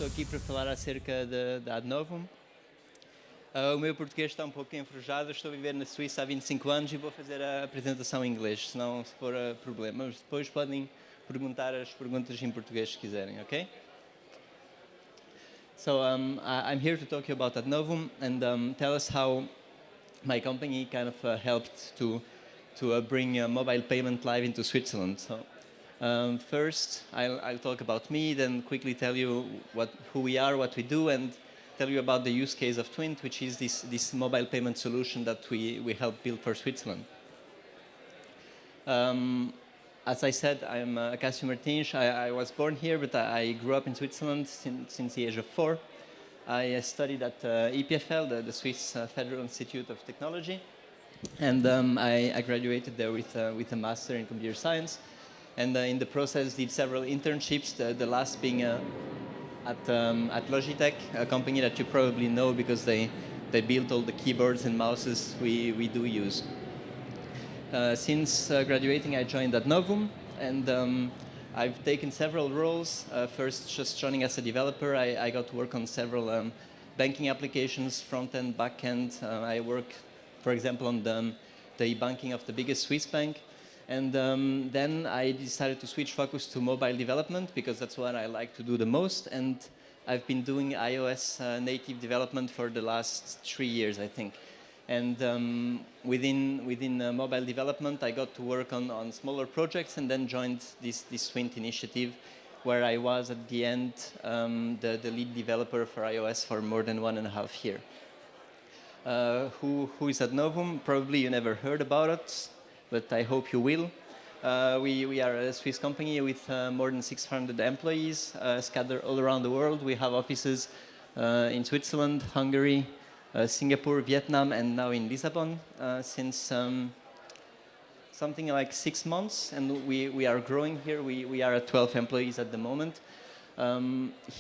estou aqui para falar acerca da ADNovum. O meu português está um pouco enferrujado, estou a viver na Suíça há 25 anos e vou fazer a apresentação em inglês, senão se for problema. Mas depois podem perguntar as perguntas em português se quiserem, ok? So I'm here to talk to you about ADNovum and tell us how my company kind of helped to bring mobile payment live into Switzerland. So first, I'll talk about me, then quickly tell you who we are, what we do, and tell you about the use case of Twint, which is this mobile payment solution that we help build for Switzerland. As I said, I'm Cassio Martins. I was born here, but I grew up in Switzerland since the age of 4. I studied at EPFL, the Swiss Federal Institute of Technology, and I graduated there with a master in computer science. And in the process, did several internships, the last being at Logitech, a company that you probably know because they built all the keyboards and mouses we do use. Since graduating, I joined ADNovum, and I've taken several roles. First, just joining as a developer, I got to work on several banking applications, front-end, back-end. I work, for example, on the banking of the biggest Swiss bank. And then I decided to switch focus to mobile development because that's what I like to do the most. And I've been doing iOS native development for the last 3 years, I think. And within mobile development, I got to work on smaller projects and then joined this Twint initiative, where I was at the end the lead developer for iOS for more than 1.5 years. Who is ADNovum? Probably you never heard about it, but I hope you will. We are a Swiss company with more than 600 employees scattered all around the world. We have offices in Switzerland, Hungary, Singapore, Vietnam, and now in Lisbon since something like 6 months. And we are growing here. We are at 12 employees at the moment.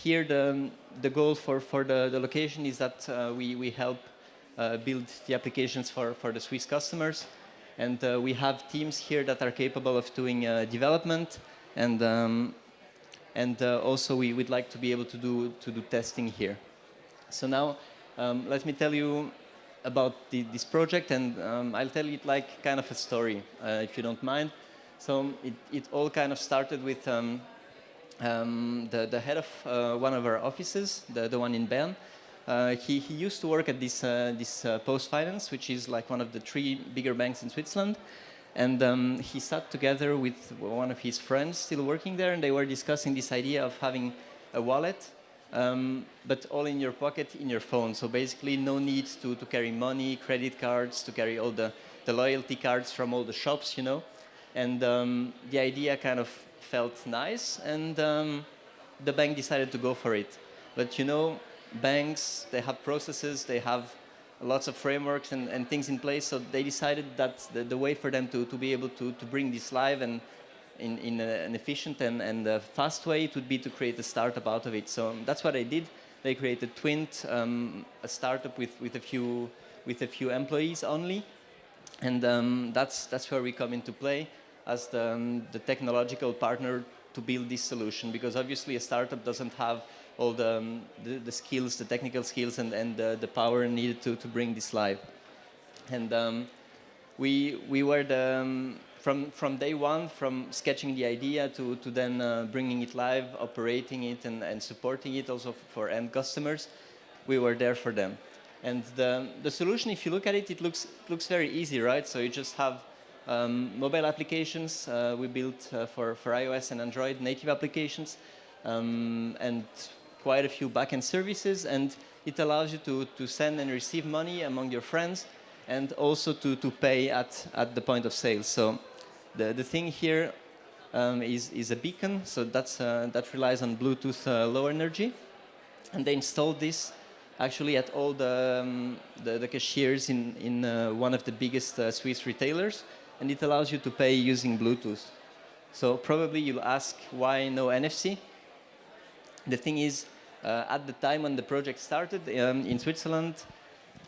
Here the goal for the location is that we help build the applications for the Swiss customers. And we have teams here that are capable of doing development, and also we would like to be able to do testing here. So now let me tell you about this project, and I'll tell you it like kind of a story, if you don't mind. So it all kind of started with the head of one of our offices, the one in Bern. He used to work at this Post Finance, which is like one of the 3 bigger banks in Switzerland. And he sat together with one of his friends still working there, and they were discussing this idea of having a wallet, but all in your pocket, in your phone. So basically no need to carry money, credit cards, to carry all the loyalty cards from all the shops, you know. And the idea kind of felt nice, and the bank decided to go for it. But you know, banks, they have processes, they have lots of frameworks and things in place, so they decided that the way for them to be able to bring this live and in an efficient and fast way, it would be to create a startup out of it. So that's what I did. They created Twint, a startup with a few employees only, and that's where we come into play as the technological partner to build this solution, because obviously a startup doesn't have all the skills, the technical skills, and the power needed to bring this live. And we were from day one, from sketching the idea to then bringing it live, operating it, and supporting it also for end customers. We were there for them. And the solution, if you look at it, it looks very easy, right? So you just have mobile applications. We built for iOS and Android native applications, and quite a few backend services, and it allows you to send and receive money among your friends, and also to pay at the point of sale. So the thing here is a beacon, so that relies on Bluetooth low energy, and they installed this actually at all the cashiers in one of the biggest Swiss retailers, and it allows you to pay using Bluetooth. So probably you'll ask, why no NFC? The thing is, at the time when the project started in Switzerland,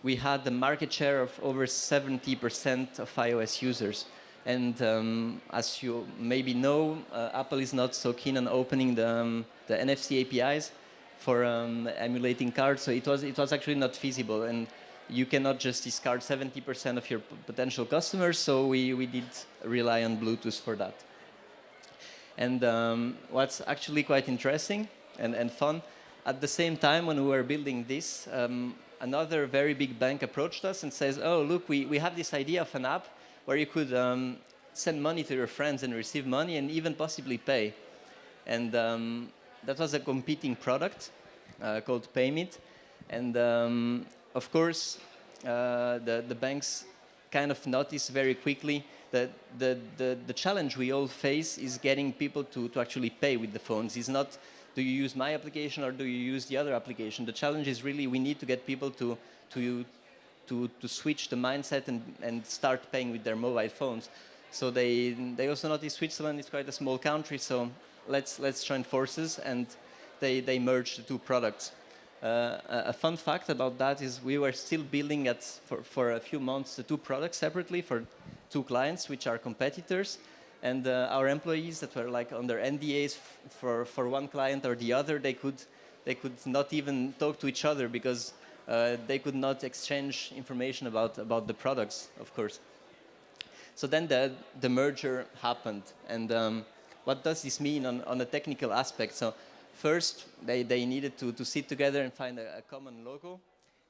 we had the market share of over 70% of iOS users. And as you maybe know, Apple is not so keen on opening the NFC APIs for emulating cards. So it was actually not feasible, and you cannot just discard 70% of your potential customers. So we did rely on Bluetooth for that. And what's actually quite interesting and fun, at the same time when we were building this, another very big bank approached us and says, oh, look, we have this idea of an app where you could send money to your friends and receive money and even possibly pay. And that was a competing product called PayMit. And of course, the banks kind of noticed very quickly that the challenge we all face is getting people to actually pay with the phones. It's not, do you use my application or do you use the other application? The challenge is really we need to get people to switch the mindset and start paying with their mobile phones. So they also noticed Switzerland is quite a small country, so let's join forces, and they merged the two products. A fun fact about that is we were still building for a few months the two products separately for two clients, which are competitors. And our employees that were like under NDAs for one client or the other, they could not even talk to each other because they could not exchange information about the products, of course. So then the merger happened. And what does this mean on a technical aspect? So first, they needed to sit together and find a common logo.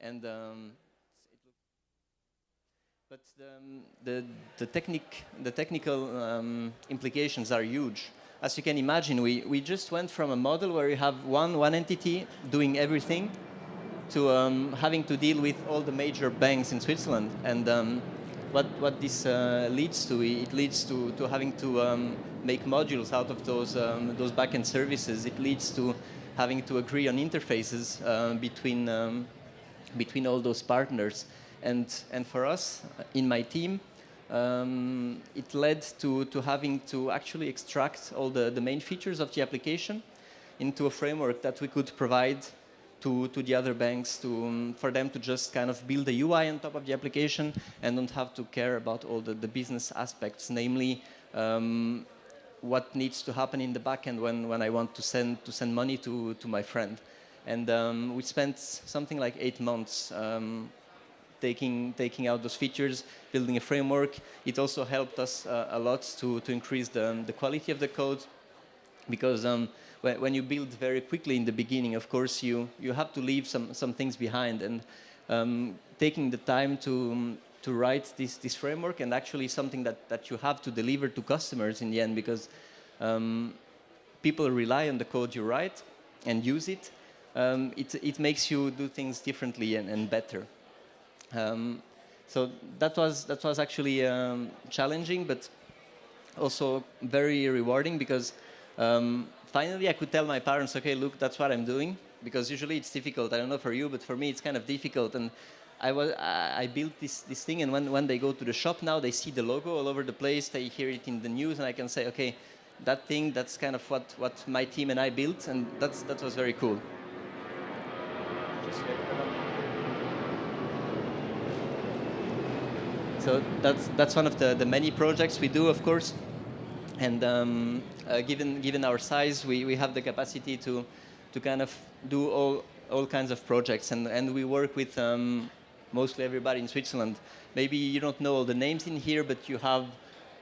And but the technical implications are huge. As you can imagine, we just went from a model where you have one entity doing everything to having to deal with all the major banks in Switzerland. And what this leads to, it leads to having to make modules out of those backend services. It leads to having to agree on interfaces between all those partners. And for us, in my team, it led to having to actually extract all the main features of the application into a framework that we could provide to the other banks for them to just kind of build a UI on top of the application and don't have to care about all the business aspects, namely what needs to happen in the backend when I want to send money to my friend. And we spent something like 8 months taking out those features, building a framework. It also helped us a lot to increase the quality of the code, because when you build very quickly in the beginning, of course, you have to leave some things behind. And taking the time to write this framework, and actually something that you have to deliver to customers in the end, because people rely on the code you write and use it. It makes you do things differently and better. So that was actually challenging, but also very rewarding, because finally I could tell my parents, okay, look, that's what I'm doing, because usually it's difficult. I don't know for you, but for me it's kind of difficult. And I built this thing, and when they go to the shop now, they see the logo all over the place. They hear it in the news, and I can say, okay, that thing, that's kind of what my team and I built, and that was very cool. Just wait for them. So that's one of the many projects we do, of course. And given our size, we have the capacity to kind of do all kinds of projects, and we work with mostly everybody in Switzerland. Maybe you don't know all the names in here, but you have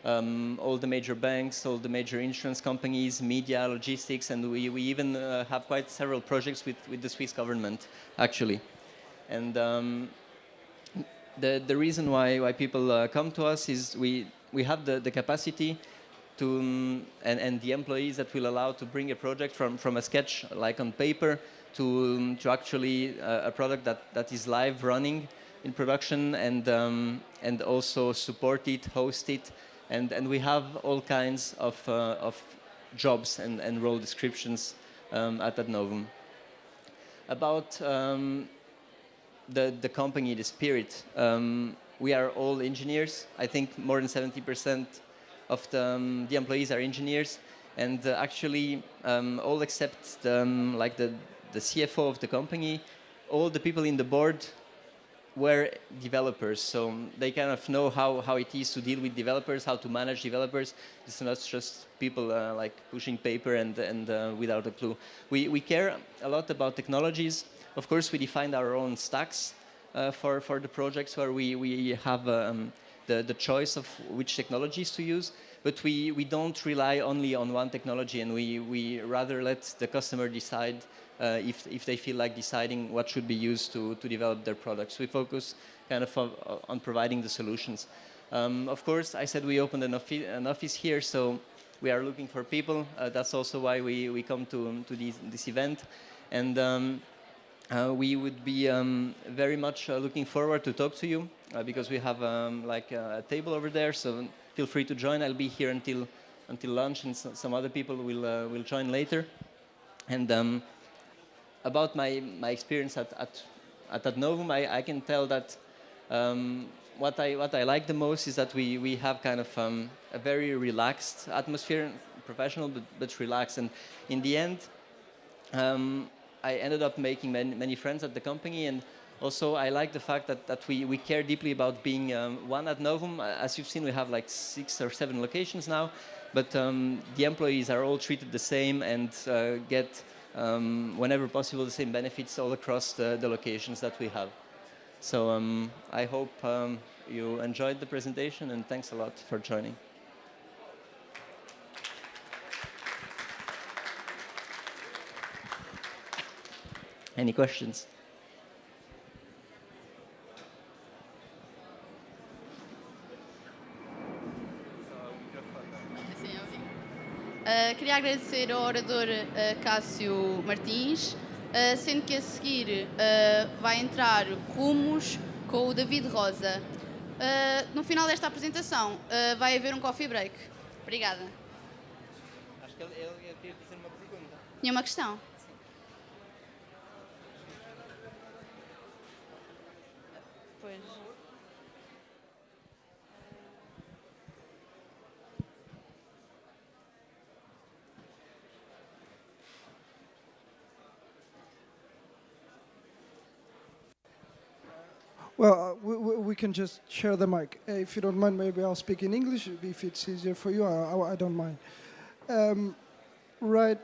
all the major banks, all the major insurance companies, media, logistics, and we even have quite several projects with the Swiss government, actually. And the reason why people come to us is we have the capacity to and the employees that will allow to bring a project from a sketch, like on paper, to actually a product that is live, running in production, and also support it, host it, and we have all kinds of jobs and role descriptions at ADNovum. About the company, the spirit. We are all engineers. I think more than 70% of the employees are engineers, and actually all except the CFO of the company, all the people in the board were developers, so they kind of know how it is to deal with developers, how to manage developers. It's not just people like pushing paper and without a clue. We care a lot about technologies. Of course, we defined our own stacks for the projects where we have the choice of which technologies to use, but we don't rely only on one technology, and we rather let the customer decide if they feel like deciding what should be used to develop their products. We focus kind of on providing the solutions. Of course, I said we opened an office here, so we are looking for people. That's also why we come to this event. And we would be very much looking forward to talk to you because we have like a table over there, so feel free to join. I'll be here until lunch, and some other people will join later. And about my experience at ADNovum, I can tell that what I like the most is that we have kind of a very relaxed atmosphere, professional but relaxed. And in the end, I ended up making many friends at the company, and also I like the fact that we care deeply about being one ADNovum. As you've seen, we have like 6 or 7 locations now, but the employees are all treated the same and get whenever possible the same benefits all across the locations that we have. So I hope you enjoyed the presentation, and thanks a lot for joining. Any questions? Queria agradecer ao orador Cássio Martins, sendo que a seguir vai entrar Rumos com o David Rosa. No final desta apresentação vai haver um coffee break. Obrigada. Acho que ele queria fazer uma pergunta. Tinha uma questão? Pois. Well, we can just share the mic. If you don't mind, maybe I'll speak in English. If it's easier for you, I don't mind. Right.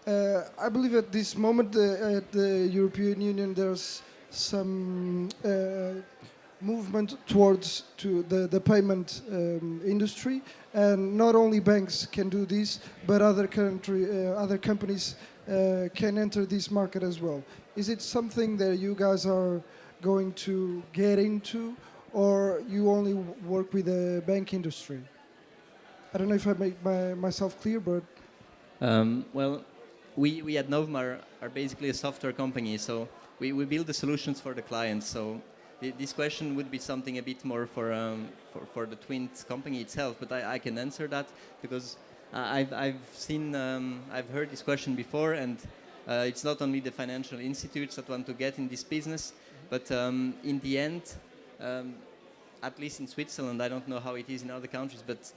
I believe at this moment at the European Union there's some movement towards the payment industry, and not only banks can do this, but other companies can enter this market as well. Is it something that you guys are going to get into, or you only work with the bank industry? I don't know if I make myself clear, but... Well, we at Novum are basically a software company, so we build the solutions for the clients. So this question would be something a bit more for the Twins company itself, but I can answer that because I've heard this question before, and it's not only the financial institutes that want to get in this business, but in the end, at least in Switzerland, I don't know how it is in other countries, but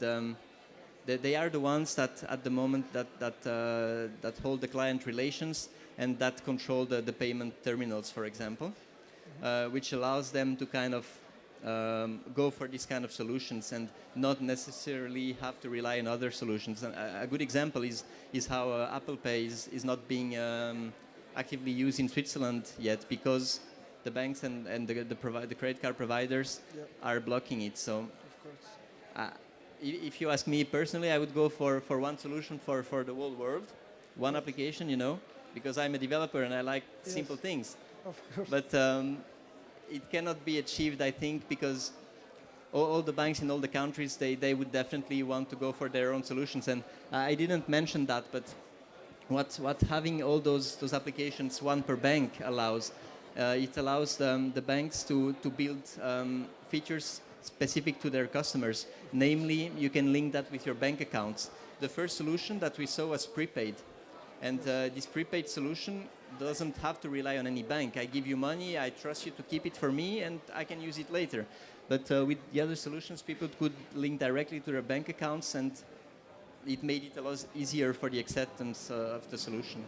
they are the ones that at the moment that hold the client relations and that control the payment terminals, for example, which allows them to kind of go for these kind of solutions and not necessarily have to rely on other solutions. And a good example is how Apple Pay is not being actively used in Switzerland yet because the banks and the credit card providers are blocking it. So, of course. If you ask me personally, I would go for one solution for the whole world, one application, you know, because I'm a developer and I like simple things. Of course. But it cannot be achieved, I think, because all the banks in all the countries, they would definitely want to go for their own solutions. And I didn't mention that, but what having all those applications, one per bank, allows, it allows the banks to build features specific to their customers. Namely, you can link that with your bank accounts. The first solution that we saw was prepaid. And this prepaid solution doesn't have to rely on any bank. I give you money, I trust you to keep it for me, and I can use it later. But with the other solutions, people could link directly to their bank accounts, and it made it a lot easier for the acceptance of the solution.